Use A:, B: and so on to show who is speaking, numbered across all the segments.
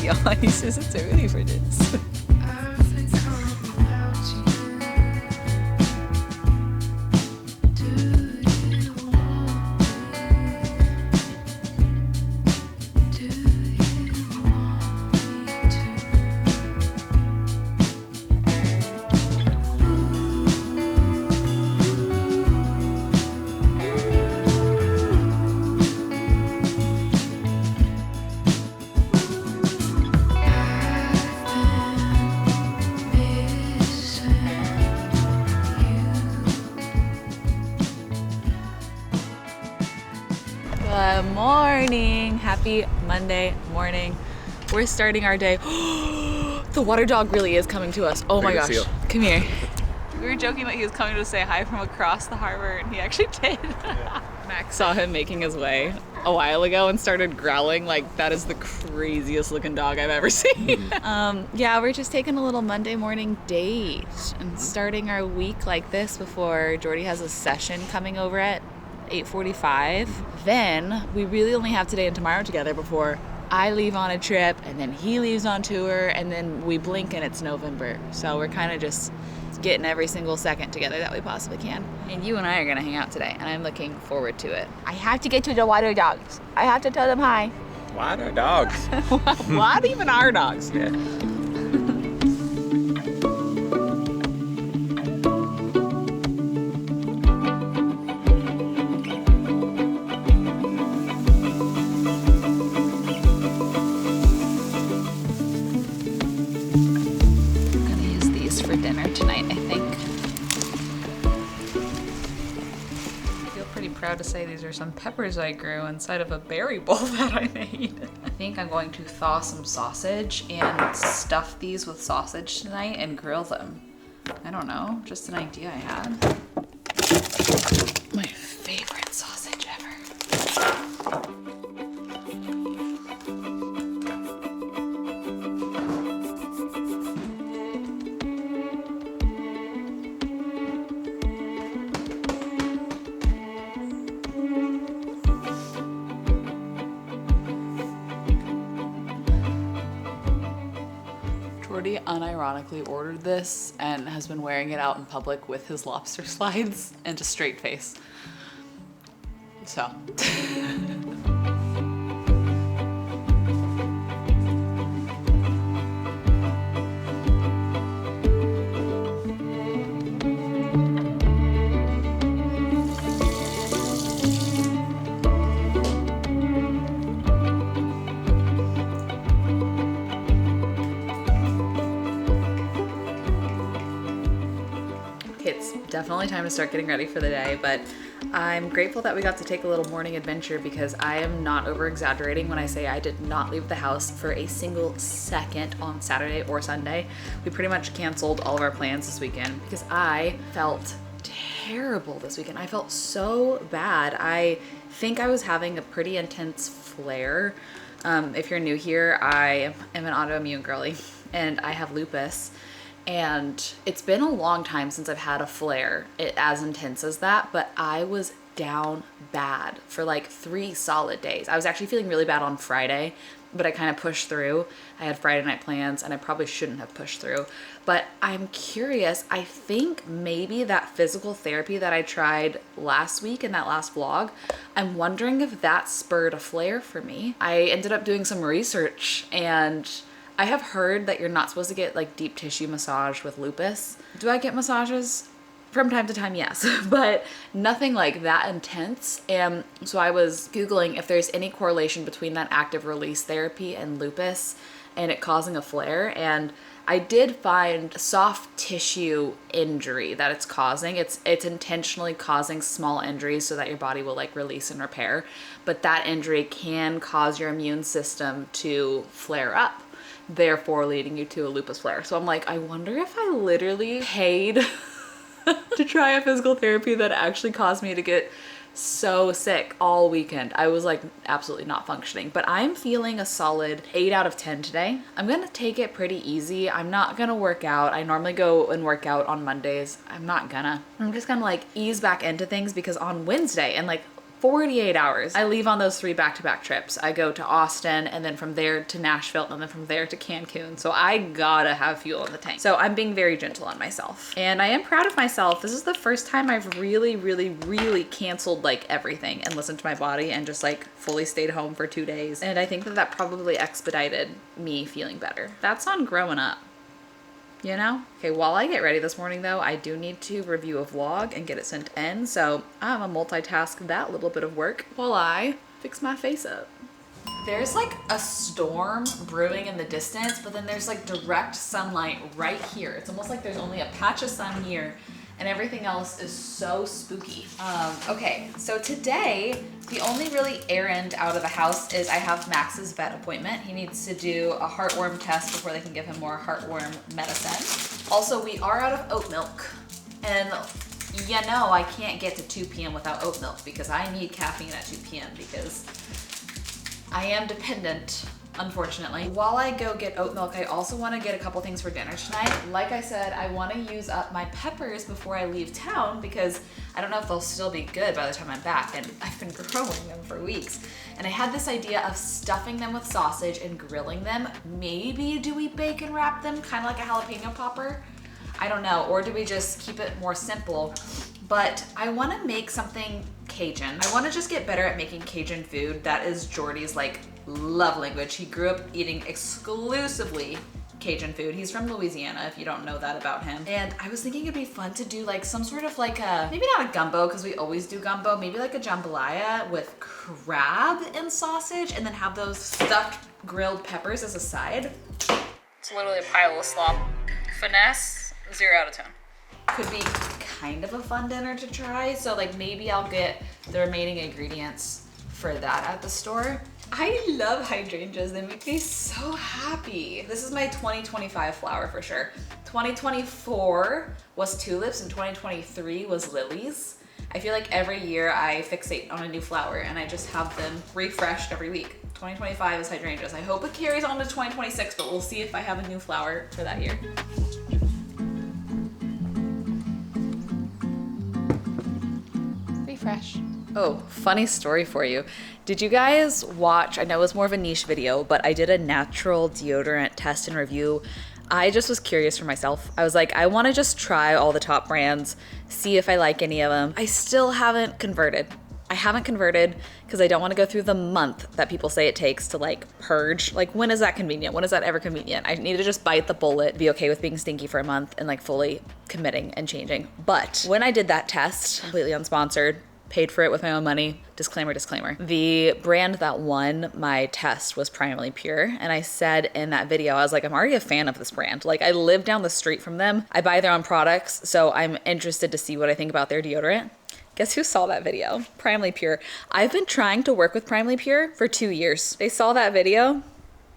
A: Ja, ich synes it's early for this. Good morning. Happy Monday morning. We're starting our day. The water dog really is coming to us. Oh my gosh. Come here. We were joking that he was coming to say hi from across the harbor, and he actually did. Yeah. Max saw him making his way a while ago and started growling like that is the craziest looking dog I've ever seen. Yeah, we're just taking a little Monday morning date and starting our week like this before Jordy has a session coming over at 8:45. Then we really only have today and tomorrow together before I leave on a trip and then he leaves on tour and then we blink and it's November. So we're kind of just getting every single second together that we possibly can. And you and I are gonna hang out today and I'm looking forward to it. I have to get to the water dogs. I have to tell them hi.
B: Water dogs.
A: What even are dogs?
B: Yeah.
A: Proud to say these are some peppers I grew inside of a berry bowl that I made. I think I'm going to thaw some sausage and stuff these with sausage tonight and grill them. I don't know, just an idea I had. My favorite sausage ever. Jordy unironically ordered this and has been wearing it out in public with his lobster slides and a straight face. So. It's definitely time to start getting ready for the day, but I'm grateful that we got to take a little morning adventure because I am not over exaggerating when I say I did not leave the house for a single second on Saturday or Sunday. We pretty much canceled all of our plans this weekend because I felt terrible this weekend. I felt so bad. I think I was having a pretty intense flare. If you're new here, I am an autoimmune girly and I have lupus. And it's been a long time since I've had a flare as intense as that, but I was down bad for like 3 solid days. I was actually feeling really bad on Friday, but I kind of pushed through. I had Friday night plans and I probably shouldn't have pushed through. But I'm curious, I think maybe that physical therapy that I tried last week in that last vlog, I'm wondering if that spurred a flare for me. I ended up doing some research and I have heard that you're not supposed to get like deep tissue massage with lupus. Do I get massages? From time to time, yes, but nothing like that intense. And so I was Googling if there's any correlation between that active release therapy and lupus and it causing a flare. And I did find soft tissue injury that it's causing. It's intentionally causing small injuries so that your body will like release and repair. But that injury can cause your immune system to flare up, therefore leading you to a lupus flare. So I'm like, I wonder if I literally paid to try a physical therapy that actually caused me to get so sick all weekend. I was like absolutely not functioning, but I'm feeling a solid 8 out of 10 today. I'm gonna take it pretty easy. I'm not gonna work out. I normally go and work out on Mondays. I'm just gonna like ease back into things because on Wednesday and like 48 hours. I leave on those 3 back-to-back trips. I go to Austin and then from there to Nashville and then from there to Cancun. So I gotta have fuel in the tank. So I'm being very gentle on myself. And I am proud of myself. This is the first time I've really canceled like everything and listened to my body and just like fully stayed home for 2 days. And I think that that probably expedited me feeling better. That's on growing up. You know? Okay, while I get ready this morning though, I do need to review a vlog and get it sent in. So I'm gonna multitask that little bit of work while I fix my face up. There's like a storm brewing in the distance, but then there's like direct sunlight right here. It's almost like there's only a patch of sun here and everything else is so spooky. Okay, so today, the only really errand out of the house is I have Max's vet appointment. He needs to do a heartworm test before they can give him more heartworm medicine. Also, we are out of oat milk. And you know I can't get to 2 p.m. without oat milk because I need caffeine at 2 p.m. because I am dependent, unfortunately. While I go get oat milk, I also want to get a couple things for dinner tonight. Like I said, I want to use up my peppers before I leave town because I don't know if they'll still be good by the time I'm back, and I've been growing them for weeks. And I had this idea of stuffing them with sausage and grilling them. Maybe do we bacon wrap them, kind of like a jalapeno popper? I don't know, or do we just keep it more simple? But I want to make something Cajun. I want to just get better at making Cajun food. That is Jordy's like love language. He grew up eating exclusively Cajun food. He's from Louisiana, if you don't know that about him. And I was thinking it'd be fun to do like some sort of like a, maybe not a gumbo because we always do gumbo, maybe like a jambalaya with crab and sausage and then have those stuffed grilled peppers as a side. It's literally a pile of slop. Finesse, 0 out of 10. Could be kind of a fun dinner to try. So like maybe I'll get the remaining ingredients for that at the store. I love hydrangeas. They make me so happy. This is my 2025 flower for sure. 2024 was tulips and 2023 was lilies. I feel like every year I fixate on a new flower and I just have them refreshed every week. 2025 is hydrangeas. I hope it carries on to 2026, but we'll see if I have a new flower for that year. Refresh. Oh, funny story for you. Did you guys watch, I know it was more of a niche video, but I did a natural deodorant test and review. I just was curious for myself. I was like, I want to just try all the top brands, see if I like any of them. I still haven't converted. I haven't converted because I don't want to go through the month that people say it takes to like purge. Like when is that convenient? When is that ever convenient? I need to just bite the bullet, be okay with being stinky for a month and like fully committing and changing. But when I did that test, completely unsponsored, paid for it with my own money. Disclaimer. The brand that won my test was Primarily Pure. And I said in that video, I was like, I'm already a fan of this brand. Like I live down the street from them. I buy their own products. So I'm interested to see what I think about their deodorant. Guess who saw that video? Primarily Pure. I've been trying to work with Primarily Pure for 2 years. They saw that video.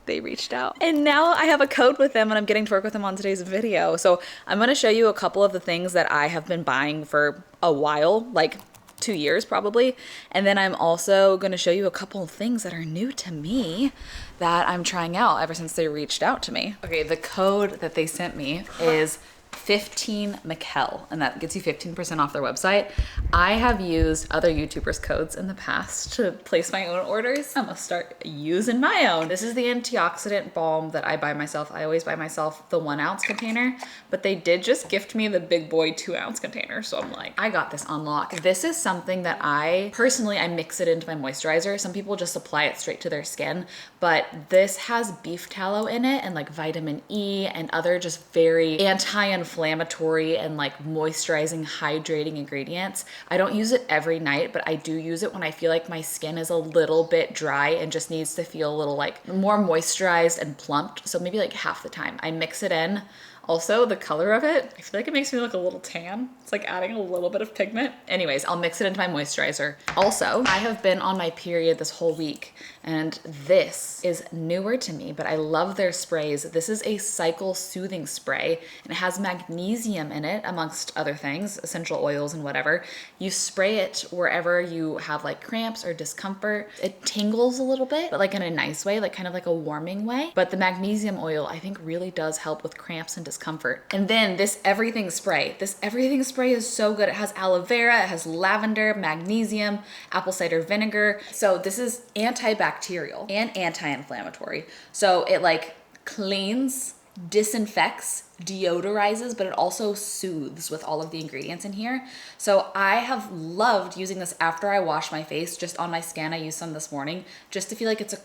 A: They reached out. And now I have a code with them and I'm getting to work with them on today's video. So I'm going to show you a couple of the things that I have been buying for a while, like 2 years probably. And then I'm also going to show you a couple of things that are new to me that I'm trying out ever since they reached out to me. Okay, the code that they sent me is 15 Michel, and that gets you 15% off their website. I have used other YouTubers' codes in the past to place my own orders. I'm gonna start using my own. This is the antioxidant balm that I buy myself. I always buy myself the 1 ounce container, but they did just gift me the big boy 2 ounce container. So I'm like, I got this on lock. This is something that I mix it into my moisturizer. Some people just apply it straight to their skin, but this has beef tallow in it and like vitamin E and other just very anti-inflammatory and like moisturizing, hydrating ingredients. I don't use it every night, but I do use it when I feel like my skin is a little bit dry and just needs to feel a little like more moisturized and plumped. So maybe like half the time I mix it in. Also, the color of it, I feel like it makes me look a little tan. It's like adding a little bit of pigment. Anyways, I'll mix it into my moisturizer. Also, I have been on my period this whole week, and this is newer to me, but I love their sprays. This is a cycle soothing spray, and it has magnesium in it, amongst other things, essential oils and whatever. You spray it wherever you have like cramps or discomfort. It tingles a little bit, but like in a nice way, like kind of like a warming way. But the magnesium oil, I think really does help with cramps and discomfort. discomfort. And then this everything spray. This everything spray is so good. It has aloe vera, it has lavender, magnesium, apple cider vinegar. So this is antibacterial and anti-inflammatory. So it like cleans, disinfects, deodorizes, but it also soothes with all of the ingredients in here. So I have loved using this after I wash my face. Just on my skin, I used some this morning just to feel like it's a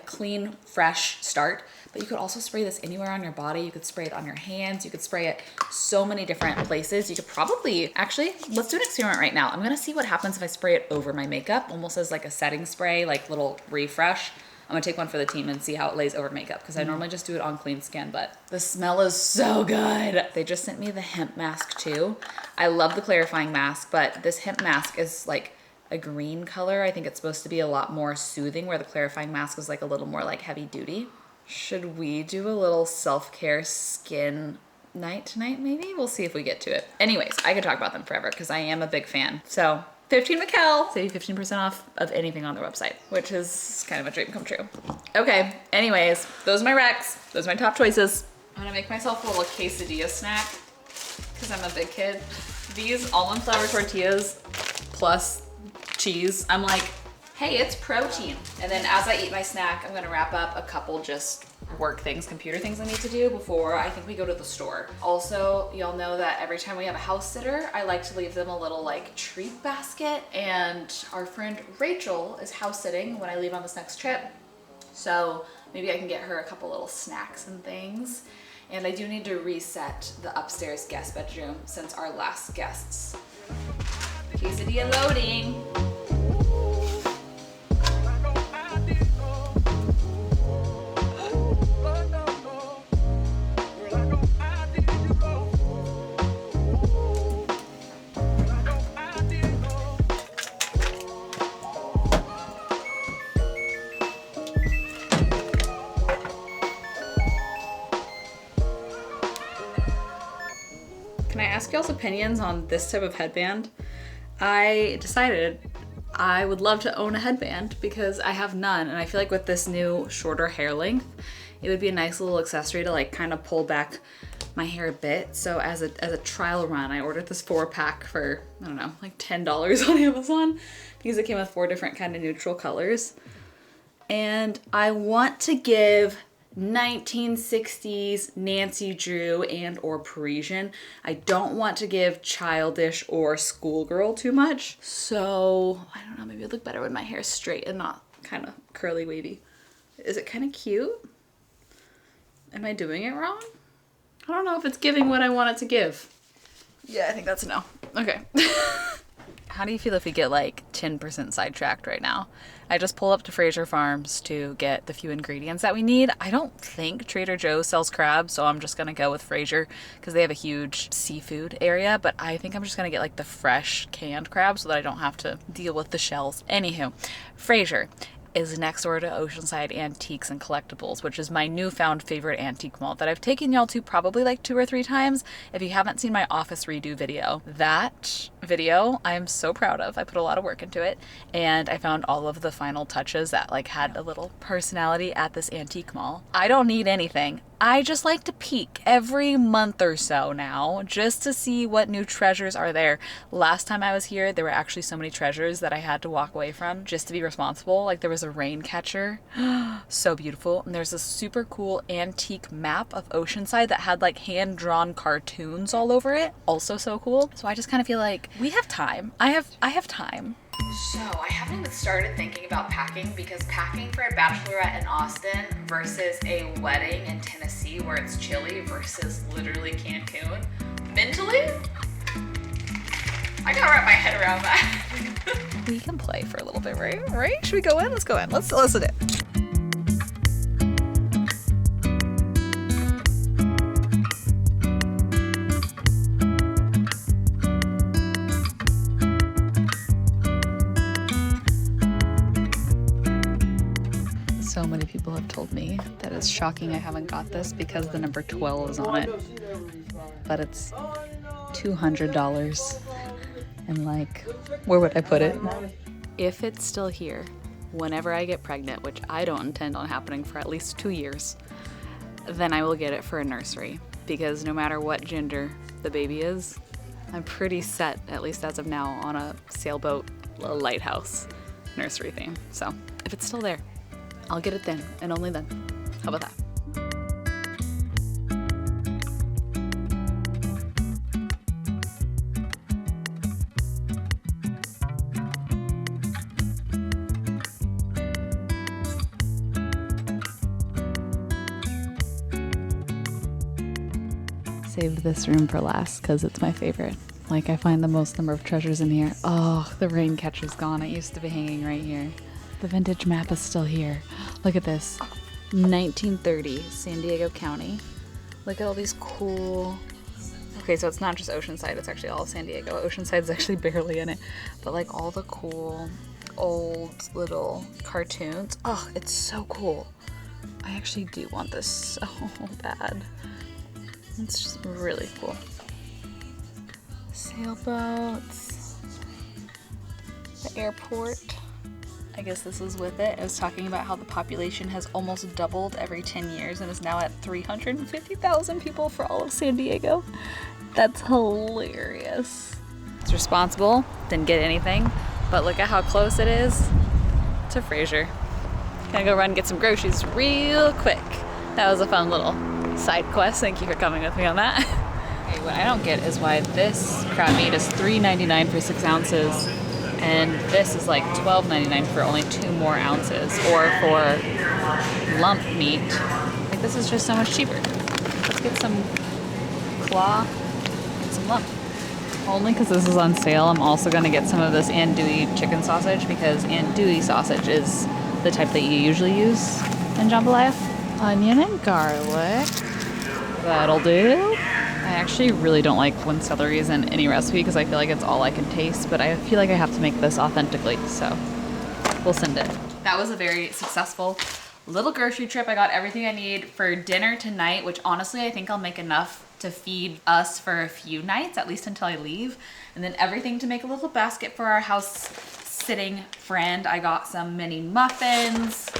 A: clean, fresh start. But you could also spray this anywhere on your body. You could spray it on your hands. You could spray it so many different places. You could probably, actually, let's do an experiment right now. I'm gonna see what happens if I spray it over my makeup, almost as like a setting spray, like little refresh. I'm gonna take one for the team and see how it lays over makeup, because I normally just do it on clean skin, but the smell is so good. They just sent me the hemp mask too. I love the clarifying mask, but this hemp mask is like a green color. I think it's supposed to be a lot more soothing, where the clarifying mask is like a little more like heavy duty. Should we do a little self-care skin night tonight maybe? We'll see if we get to it. Anyways, I could talk about them forever because I am a big fan. So 15 Michel, save you 15% off of anything on their website, which is kind of a dream come true. Okay, anyways, those are my recs. Those are my top choices. I'm gonna make myself a little quesadilla snack because I'm a big kid. These almond flour tortillas plus cheese, I'm like, hey, it's protein. And then as I eat my snack, I'm gonna wrap up a couple just work things, computer things I need to do before I think we go to the store. Also, y'all know that every time we have a house sitter, I like to leave them a little like treat basket. And our friend Rachel is house sitting when I leave on this next trip. So maybe I can get her a couple little snacks and things. And I do need to reset the upstairs guest bedroom since our last guests. Quesadilla loading. Can I ask y'all's opinions on this type of headband? I decided I would love to own a headband because I have none, and I feel like with this new shorter hair length, it would be a nice little accessory to like kind of pull back my hair a bit. So as a trial run, I ordered this 4-pack for, I don't know, like $10 on Amazon because it came with 4 different kind of neutral colors. And I want to give 1960s Nancy Drew and or Parisian. I don't want to give childish or schoolgirl too much. So I don't know, maybe it'd look better with my hair straight and not kind of curly wavy. Is it kind of cute? Am I doing it wrong? I don't know if it's giving what I want it to give. Yeah, I think that's a no. Okay. How do you feel if we get like 10% sidetracked right now? I just pulled up to Fraser Farms to get the few ingredients that we need. I don't think Trader Joe's sells crabs, so I'm just gonna go with Fraser because they have a huge seafood area, but I think I'm just gonna get like the fresh canned crab so that I don't have to deal with the shells. Anywho, Fraser is next door to Oceanside Antiques and Collectibles, which is my newfound favorite antique mall that I've taken y'all to probably like 2 or 3 times. If you haven't seen my office redo video, that video I'm so proud of. I put a lot of work into it, and I found all of the final touches that like had a little personality at this antique mall. I don't need anything. I just like to peek every month or so now just to see what new treasures are there. Last time I was here, there were actually so many treasures that I had to walk away from just to be responsible. Like there was a rain catcher, so beautiful. And there's a super cool antique map of Oceanside that had like hand-drawn cartoons all over it. Also so cool. So I just kind of feel like we have time. I have time. So I haven't even started thinking about packing because packing for a bachelorette in Austin versus a wedding in Tennessee where it's chilly versus literally Cancun, mentally, I gotta wrap my head around that. We can play for a little bit, right? Should we go in? Let's go in. Let's listen it. So many people have told me that it's shocking I haven't got this because the number 12 is on it. But it's $200. And like, where would I put it? If it's still here, whenever I get pregnant, which I don't intend on happening for at least 2 years, then I will get it for a nursery. because no matter what gender the baby is, I'm pretty set, at least as of now, on a sailboat lighthouse nursery theme. So if it's still there, I'll get it then, and only then. How about that? Saved this room for last because it's my favorite. Like, I find the most number of treasures in here. Oh, the rain catcher's gone. It used to be hanging right here. The vintage map is still here. Look at this. 1930, San Diego County. Look at all these cool... Okay, so it's not just Oceanside, it's actually all San Diego. Oceanside's actually barely in it. But like all the cool old little cartoons. Oh, it's so cool. I actually do want this so bad. It's just really cool. Sailboats. The airport. I guess this is with it. It was talking about how the population has almost doubled every 10 years and is now at 350,000 people for all of San Diego. That's hilarious. It's responsible, didn't get anything, but look at how close it is to Fraser. Gonna go run and get some groceries real quick. That was a fun little side quest. Thank you for coming with me on that. Okay, what I don't get is why this crab meat is $3.99 for 6 ounces and this is like $12.99 for only 2 more ounces, or for lump meat. Like, this is just so much cheaper. Let's get some claw and some lump. Only because this is on sale, I'm also going to get some of this andouille chicken sausage, because andouille sausage is the type that you usually use in jambalaya. Onion and garlic. That'll do. I actually really don't like when celery is in any recipe because I feel like it's all I can taste, but I feel like I have to make this authentically, so we'll send it. That was a very successful little grocery trip. I got everything I need for dinner tonight, which honestly I think I'll make enough to feed us for a few nights, at least until I leave. And then everything to make a little basket for our house sitting friend. I got some mini muffins,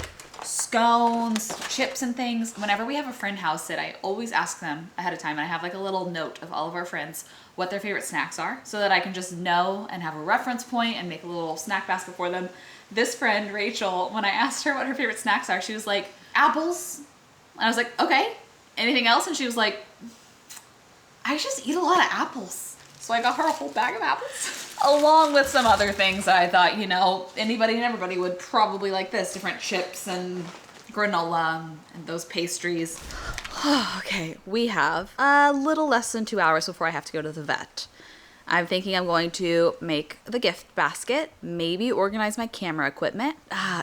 A: scones, chips and things. Whenever we have a friend house sit, I always ask them ahead of time, and I have like a little note of all of our friends what their favorite snacks are, so that I can just know and have a reference point and make a little snack basket for them. This friend, Rachel, when I asked her what her favorite snacks are, she was like, apples. And I was like, okay, anything else? And she was like, I just eat a lot of apples. So I got her a whole bag of apples, along with some other things that I thought, you know, anybody and everybody would probably like this. Different chips and granola and those pastries. Okay, we have a little less than 2 hours before I have to go to the vet. I'm thinking I'm going to make the gift basket, maybe organize my camera equipment,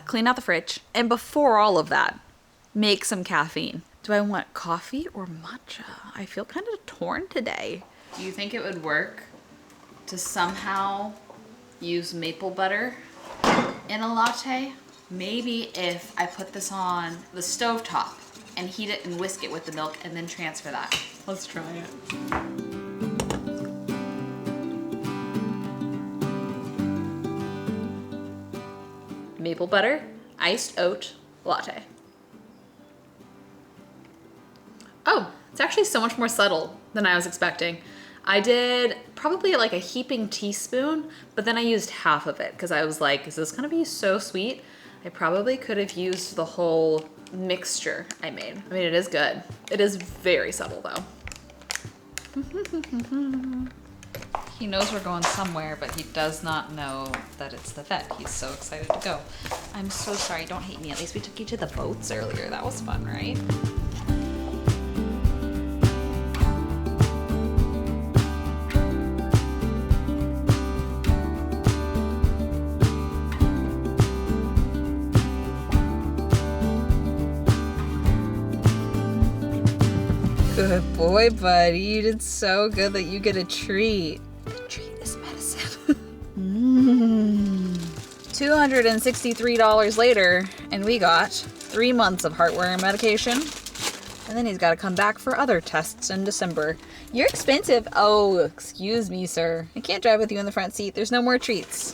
A: clean out the fridge, and before all of that, make some caffeine. Do I want coffee or matcha? I feel kind of torn today. Do you think it would work to somehow use maple butter in a latte? Maybe if I put this on the stovetop and heat it and whisk it with the milk and then transfer that. Let's try it. Maple butter, iced oat latte. Oh, it's actually so much more subtle than I was expecting. I did probably like a heaping teaspoon, but then I used half of it because I was like, is this gonna be so sweet? I probably could have used the whole mixture I made. I mean, it is good. It is very subtle though. He knows we're going somewhere, but he does not know that it's the vet. He's so excited to go. I'm so sorry, don't hate me. At least we took you to the boats earlier. That was fun, right? Good boy, buddy. You did so good that you get a treat. The treat is medicine. $263 later, and we got 3 months of heartworm medication. And then he's got to come back for other tests in December. You're expensive. Oh, excuse me, sir. I can't drive with you in the front seat. There's no more treats.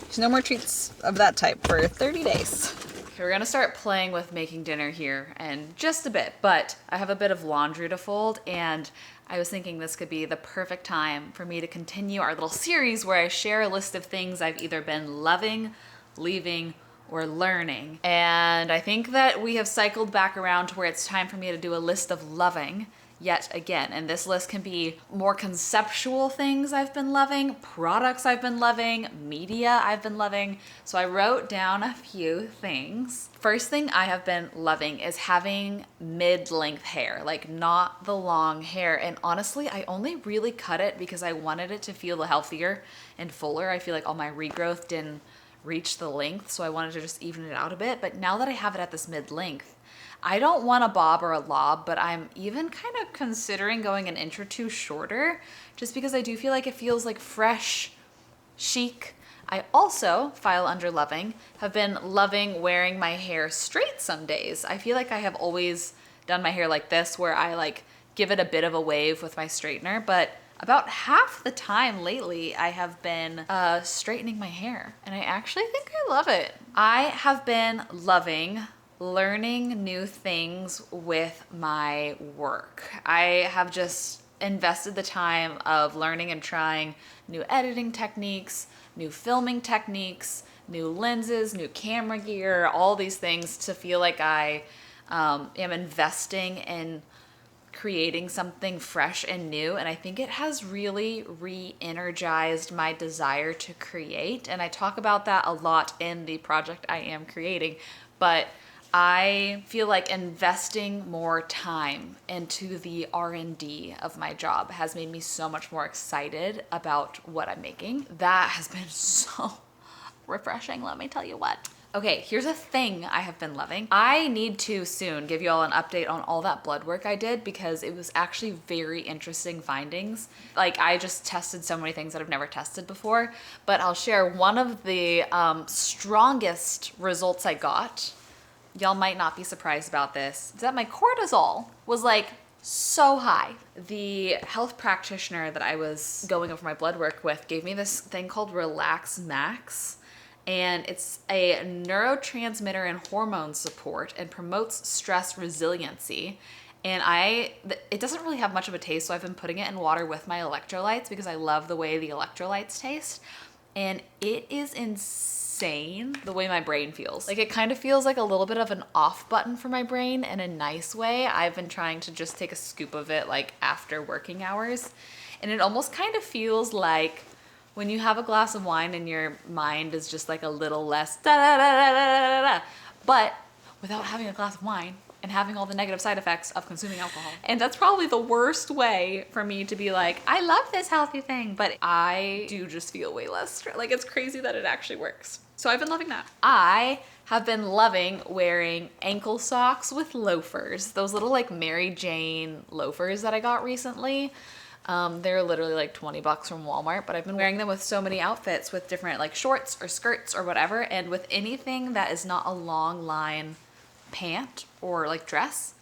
A: There's no more treats of that type for 30 days. Okay, we're gonna start playing with making dinner here in just a bit, but I have a bit of laundry to fold, and I was thinking this could be the perfect time for me to continue our little series where I share a list of things I've either been loving, leaving, or learning. And I think that we have cycled back around to where it's time for me to do a list of loving yet again. And this list can be more conceptual things I've been loving, products I've been loving, media I've been loving. So I wrote down a few things. First thing I have been loving is having mid-length hair, like not the long hair. And honestly, I only really cut it because I wanted it to feel healthier and fuller. I feel like all my regrowth didn't reach the length, so I wanted to just even it out a bit. But now that I have it at this mid-length, I don't want a bob or a lob, but I'm even kind of considering going an inch or two shorter just because I do feel like it feels like fresh, chic. I also, file under loving, have been loving wearing my hair straight some days. I feel like I have always done my hair like this where I like give it a bit of a wave with my straightener, but about half the time lately I have been straightening my hair and I actually think I love it. I have been loving learning new things with my work. I have just invested the time of learning and trying new editing techniques, new filming techniques, new lenses, new camera gear, all these things to feel like I am investing in creating something fresh and new. And I think it has really re-energized my desire to create. And I talk about that a lot in the project I am creating, but I feel like investing more time into the R&D of my job has made me so much more excited about what I'm making. That has been so refreshing, let me tell you what. Okay, here's a thing I have been loving. I need to soon give you all an update on all that blood work I did because it was actually very interesting findings. Like I just tested so many things that I've never tested before, but I'll share one of the strongest results I got. Y'all might not be surprised about this, is that my cortisol was like so high. The health practitioner that I was going over my blood work with gave me this thing called Relax Max, and it's a neurotransmitter and hormone support and promotes stress resiliency. And it doesn't really have much of a taste, so I've been putting it in water with my electrolytes because I love the way the electrolytes taste. And it is insane the way my brain feels. Like it kind of feels like a little bit of an off button for my brain in a nice way. I've been trying to just take a scoop of it like after working hours. And it almost kind of feels like when you have a glass of wine and your mind is just like a little less da da da da da da da, but without having a glass of wine and having all the negative side effects of consuming alcohol. And that's probably the worst way for me to be like, I love this healthy thing, but I do just feel way less like it's crazy that it actually works. So I've been loving that. I have been loving wearing ankle socks with loafers, those little like Mary Jane loafers that I got recently. They're literally like 20 bucks from Walmart, but I've been wearing them with so many outfits with different like shorts or skirts or whatever. And with anything that is not a long line pant or like dress,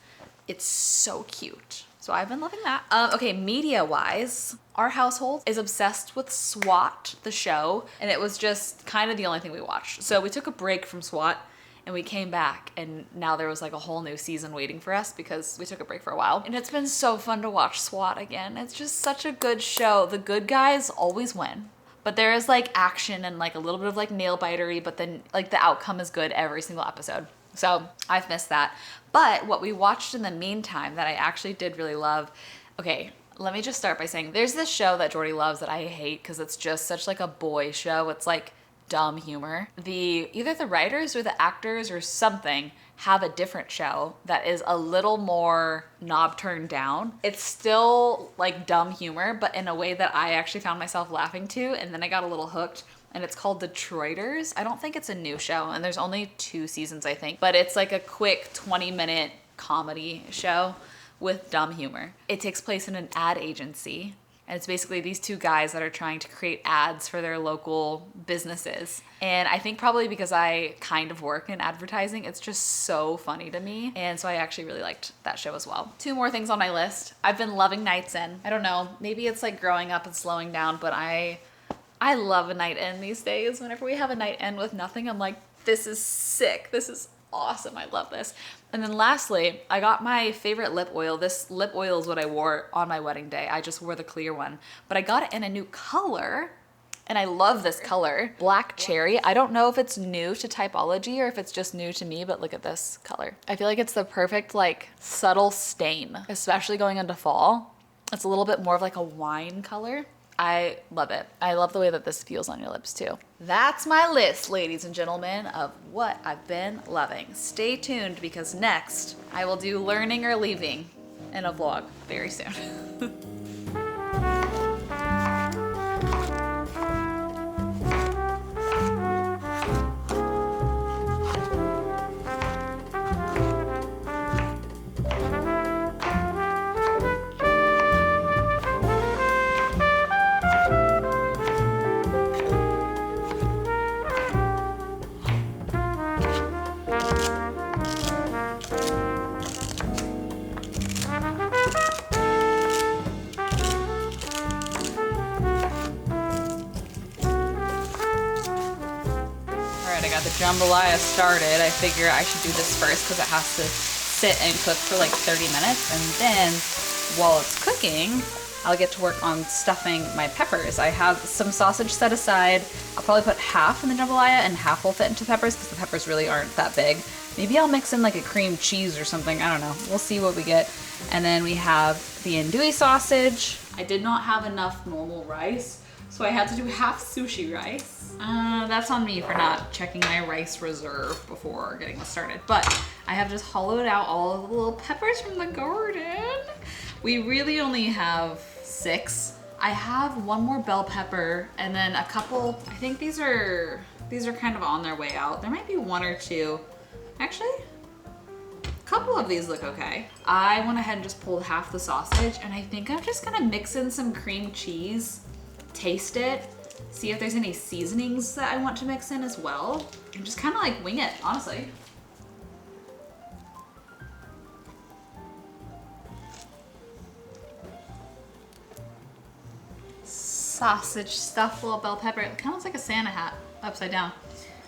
A: it's so cute. So I've been loving that. Okay, media wise, our household is obsessed with SWAT, the show, and it was just kind of the only thing we watched. So we took a break from SWAT and we came back, and now there was like a whole new season waiting for us because we took a break for a while. And it's been so fun to watch SWAT again. It's just such a good show. The good guys always win, but there is like action and like a little bit of like nail bitery, but then like the outcome is good every single episode. So I've missed that. But what we watched in the meantime that I actually did really love, okay, let me just start by saying there's this show that Jordy loves that I hate because it's just such like a boy show. It's like dumb humor. Either the writers or the actors or something have a different show that is a little more knob turned down. It's still like dumb humor, but in a way that I actually found myself laughing to, and then I got a little hooked. And it's called Detroiters. I don't think it's a new show, and there's only 2 seasons, I think. But it's like a quick 20-minute comedy show with dumb humor. It takes place in an ad agency, and it's basically these 2 guys that are trying to create ads for their local businesses. And I think probably because I kind of work in advertising, it's just so funny to me. And so I actually really liked that show as well. 2 more things on my list. I've been loving nights in. I don't know, maybe it's like growing up and slowing down, but I love a night in these days. Whenever we have a night in with nothing, I'm like, this is sick. This is awesome. I love this. And then lastly, I got my favorite lip oil. This lip oil is what I wore on my wedding day. I just wore the clear one, but I got it in a new color. And I love this color, black cherry. I don't know if it's new to Typology or if it's just new to me, but look at this color. I feel like it's the perfect like subtle stain, especially going into fall. It's a little bit more of like a wine color. I love it. I love the way that this feels on your lips too. That's my list, ladies and gentlemen, of what I've been loving. Stay tuned because next I will do learning or leaving in a vlog very soon. The jambalaya started. I figure I should do this first because it has to sit and cook for like 30 minutes, and then while it's cooking I'll get to work on stuffing my peppers. I have some sausage set aside. I'll probably put half in the jambalaya and half will fit into peppers because the peppers really aren't that big. Maybe I'll mix in like a cream cheese or something. I don't know. We'll see what we get. And then we have the andouille sausage. I did not have enough normal rice, so I had to do half sushi rice. That's on me for not checking my rice reserve before getting this started. But I have just hollowed out all of the little peppers from the garden. We really only have 6. I have one more bell pepper and then a couple, I think these are kind of on their way out. There might be 1 or 2. Actually, a couple of these look okay. I went ahead and just pulled half the sausage, and I think I'm just gonna mix in some cream cheese, taste it, see if there's any seasonings that I want to mix in as well, and just kind of like wing it, honestly. Sausage stuffed little bell pepper. It kind of looks like a Santa hat upside down.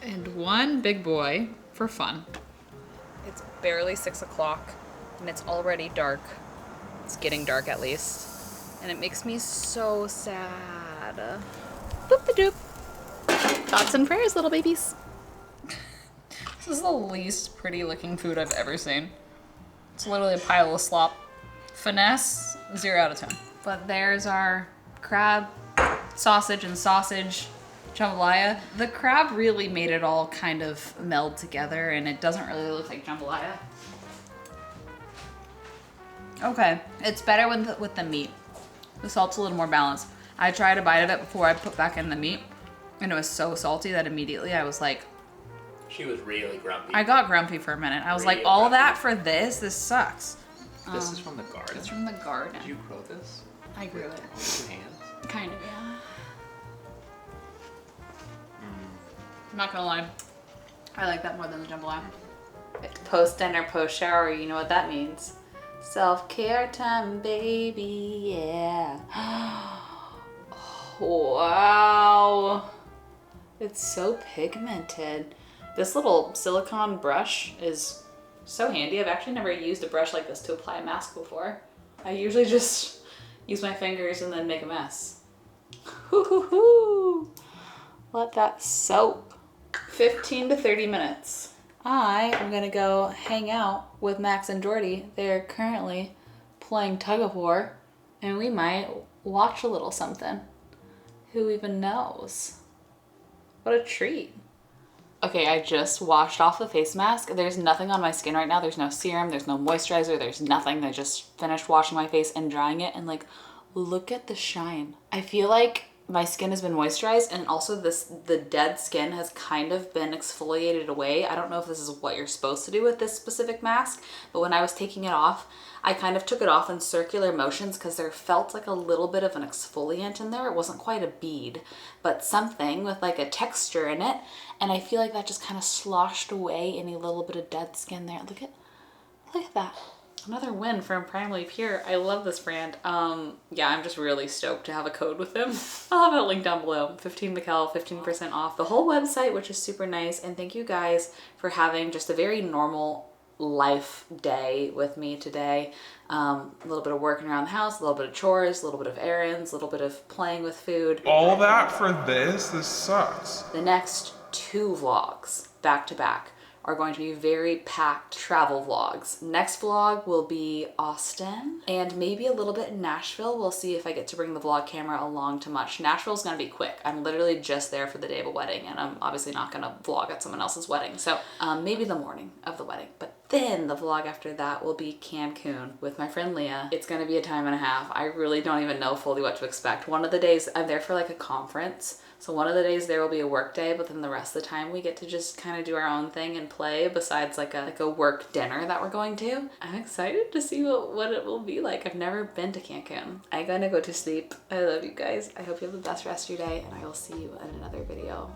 A: And one big boy for fun. It's barely 6 o'clock and it's already dark. It's getting dark at least. And it makes me so sad. Boop-a-doop. Thoughts and prayers, little babies. This is the least pretty looking food I've ever seen. It's literally a pile of slop. Finesse, 0 out of 10. But there's our crab, sausage, and sausage jambalaya. The crab really made it all kind of meld together, and it doesn't really look like jambalaya. Okay, it's better with the meat. The salt's a little more balanced. I tried a bite of it before I put back in the meat, and it was so salty that immediately I was like...
B: She was really grumpy.
A: I got grumpy for a minute. I was like, all that for this? This sucks.
B: This is from the garden?
A: It's from the garden.
B: Did you grow this?
A: I grew it.
B: With 2 hands?
A: Kind of, yeah. I'm not gonna lie. I like that more than the jambalaya. Post-dinner, post-shower, you know what that means. Self-care time, baby, yeah. Wow. It's so pigmented. This little silicone brush is so handy. I've actually never used a brush like this to apply a mask before. I usually just use my fingers and then make a mess. Hoo-hoo-hoo. Let that soak. 15 to 30 minutes. I am gonna go hang out with Max and Jordy. They're currently playing tug of war, and we might watch a little something. Who even knows? What a treat. Okay, I just washed off the face mask. There's nothing on my skin right now. There's no serum, there's no moisturizer, there's nothing. I just finished washing my face and drying it, and like, look at the shine. I feel like my skin has been moisturized, and also the dead skin has kind of been exfoliated away. I don't know if this is what you're supposed to do with this specific mask, but when I was taking it off, I kind of took it off in circular motions because there felt like a little bit of an exfoliant in there. It wasn't quite a bead, but something with like a texture in it. And I feel like that just kind of sloshed away any little bit of dead skin there. Look at that. Another win from Primarily Pure. I love this brand. Yeah, I'm just really stoked to have a code with them. I'll have it linked down below. 15 Michel, 15% off the whole website, which is super nice. And thank you guys for having just a very normal life day with me today. A little bit of working around the house, a little bit of chores, a little bit of errands, a little bit of playing with food.
C: All that for this? This sucks.
A: The next 2 vlogs back to back are going to be very packed travel vlogs. Next vlog will be Austin and maybe a little bit in Nashville. We'll see if I get to bring the vlog camera along too much. Nashville's gonna be quick. I'm literally just there for the day of a wedding, and I'm obviously not gonna vlog at someone else's wedding. So maybe the morning of the wedding. But then the vlog after that will be Cancun with my friend Leah. It's gonna be a time and a half. I really don't even know fully what to expect. One of the days I'm there for like a conference. So one of the days there will be a work day, but then the rest of the time we get to just kind of do our own thing and play besides like a work dinner that we're going to. I'm excited to see what it will be like. I've never been to Cancun. I'm gonna go to sleep. I love you guys. I hope you have the best rest of your day, and I will see you in another video.